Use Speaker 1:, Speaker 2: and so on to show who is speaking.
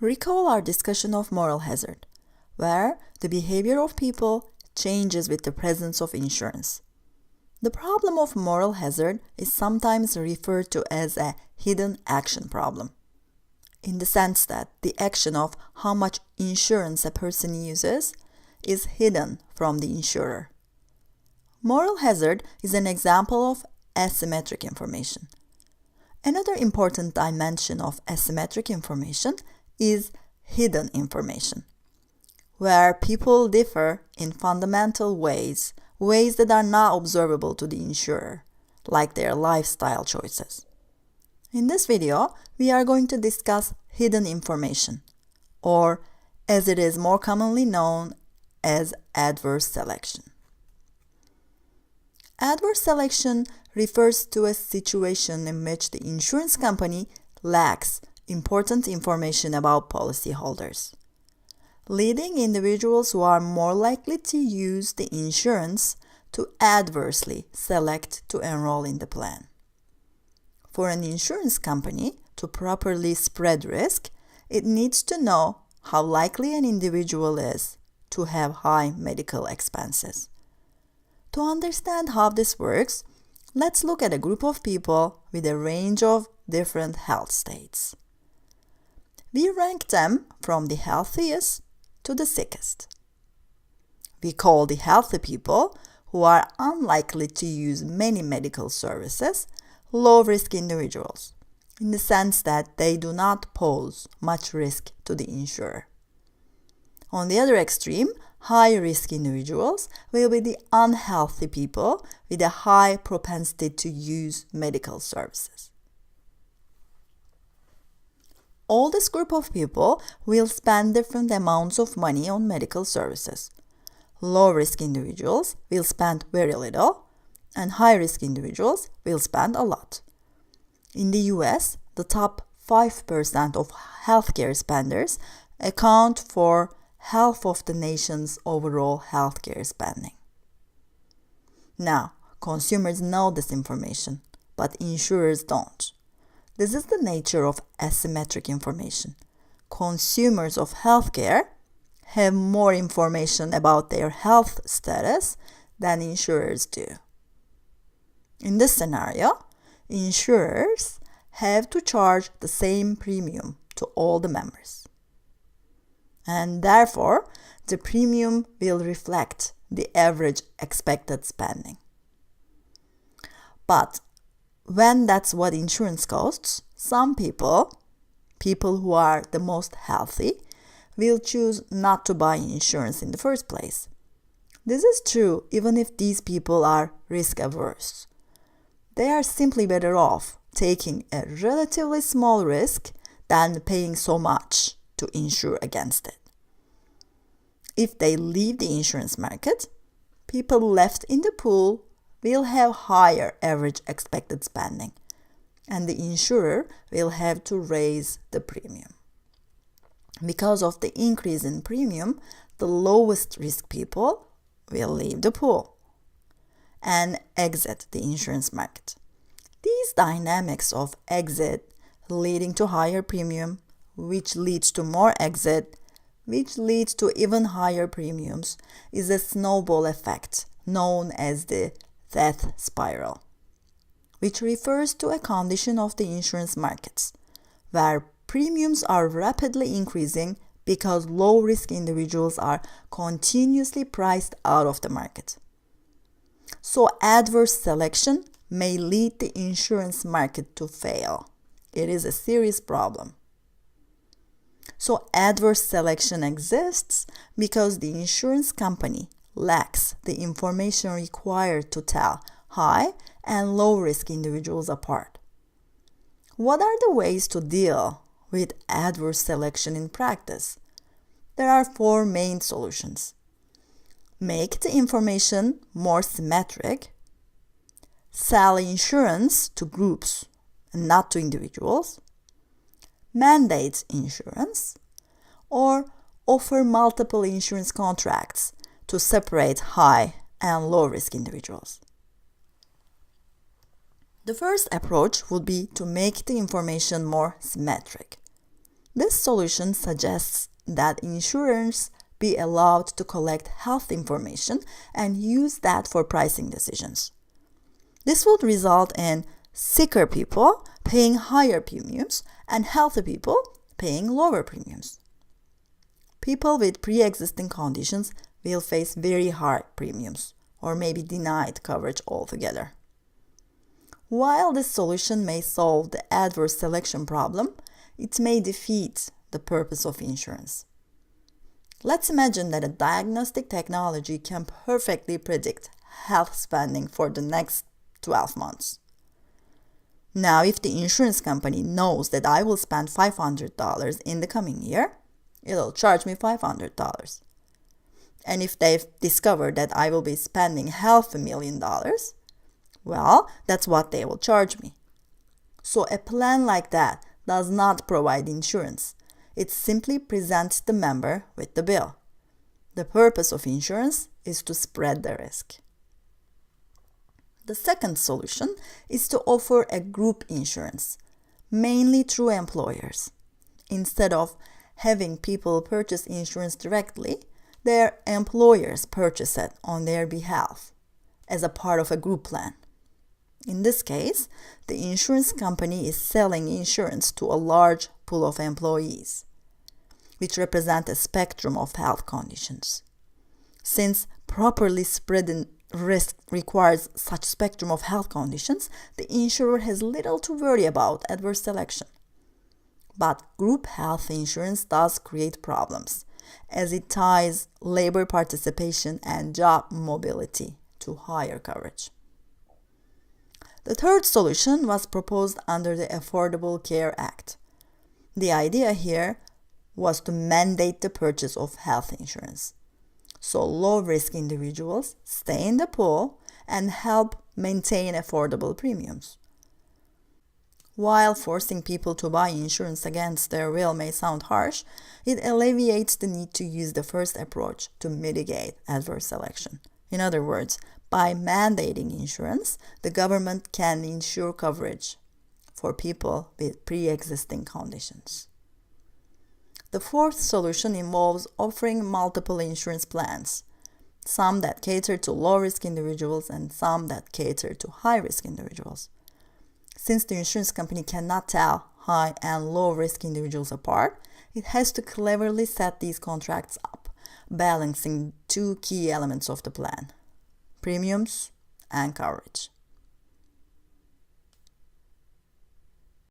Speaker 1: Recall our discussion of moral hazard, where the behavior of people changes with the presence of insurance. The problem of moral hazard is sometimes referred to as a hidden action problem, in the sense that the action of how much insurance a person uses is hidden from the insurer. Moral hazard is an example of asymmetric information. Another important dimension of asymmetric information is hidden information, where people differ in fundamental ways that are not observable to the insurer, like their lifestyle choices. In this video, we are going to discuss hidden information, or as it is more commonly known as adverse selection. Adverse selection refers to a situation in which the insurance company lacks important information about policyholders, leading individuals who are more likely to use the insurance to adversely select to enroll in the plan. For an insurance company to properly spread risk, it needs to know how likely an individual is to have high medical expenses. To understand how this works, let's look at a group of people with a range of different health states. We rank them from the healthiest to the sickest. We call the healthy people, who are unlikely to use many medical services, low-risk individuals, in the sense that they do not pose much risk to the insurer. On the other extreme, high-risk individuals will be the unhealthy people with a high propensity to use medical services. All this group of people will spend different amounts of money on medical services. Low-risk individuals will spend very little, and high-risk individuals will spend a lot. In the US, the top 5% of healthcare spenders account for half of the nation's overall healthcare spending. Now, consumers know this information, but insurers don't. This is the nature of asymmetric information. Consumers of healthcare have more information about their health status than insurers do. In this scenario, insurers have to charge the same premium to all the members. And therefore, the premium will reflect the average expected spending. But when that's what insurance costs, some people who are the most healthy, will choose not to buy insurance in the first place. This is true even if these people are risk averse. They are simply better off taking a relatively small risk than paying so much to insure against it. If they leave the insurance market, people left in the pool will have higher average expected spending, and the insurer will have to raise the premium. Because of the increase in premium, the lowest risk people will leave the pool and exit the insurance market. These dynamics of exit leading to higher premium, which leads to more exit, which leads to even higher premiums, is a snowball effect known as the death spiral, which refers to a condition of the insurance markets where premiums are rapidly increasing because low-risk individuals are continuously priced out of the market. So adverse selection may lead the insurance market to fail. It is a serious problem. So adverse selection exists because the insurance company lacks the information required to tell high and low-risk individuals apart. What are the ways to deal with adverse selection in practice? There are 4 main solutions. Make the information more symmetric, sell insurance to groups and not to individuals, mandate insurance, or offer multiple insurance contracts to separate high and low-risk individuals. The first approach would be to make the information more symmetric. This solution suggests that insurers be allowed to collect health information and use that for pricing decisions. This would result in sicker people paying higher premiums and healthy people paying lower premiums. People with pre-existing conditions will face very high premiums or may be denied coverage altogether. While this solution may solve the adverse selection problem, it may defeat the purpose of insurance. Let's imagine that a diagnostic technology can perfectly predict health spending for the next 12 months. Now, if the insurance company knows that I will spend $500 in the coming year, it'll charge me $500. And if they've discovered that I will be spending $500,000, well, that's what they will charge me. So a plan like that does not provide insurance. It simply presents the member with the bill. The purpose of insurance is to spread the risk. The second solution is to offer a group insurance, mainly through employers. Instead of having people purchase insurance directly, their employers purchase it on their behalf as a part of a group plan. In this case, the insurance company is selling insurance to a large pool of employees, which represent a spectrum of health conditions. Since properly spreading risk requires such spectrum of health conditions, the insurer has little to worry about adverse selection. But group health insurance does create problems, as it ties labor participation and job mobility to higher coverage. The third solution was proposed under the Affordable Care Act. The idea here was to mandate the purchase of health insurance, so low-risk individuals stay in the pool and help maintain affordable premiums. While forcing people to buy insurance against their will may sound harsh, it alleviates the need to use the first approach to mitigate adverse selection. In other words, by mandating insurance, the government can ensure coverage for people with pre-existing conditions. The fourth solution involves offering multiple insurance plans, some that cater to low-risk individuals and some that cater to high-risk individuals. Since the insurance company cannot tell high and low-risk individuals apart, it has to cleverly set these contracts up, balancing two key elements of the plan: premiums and coverage.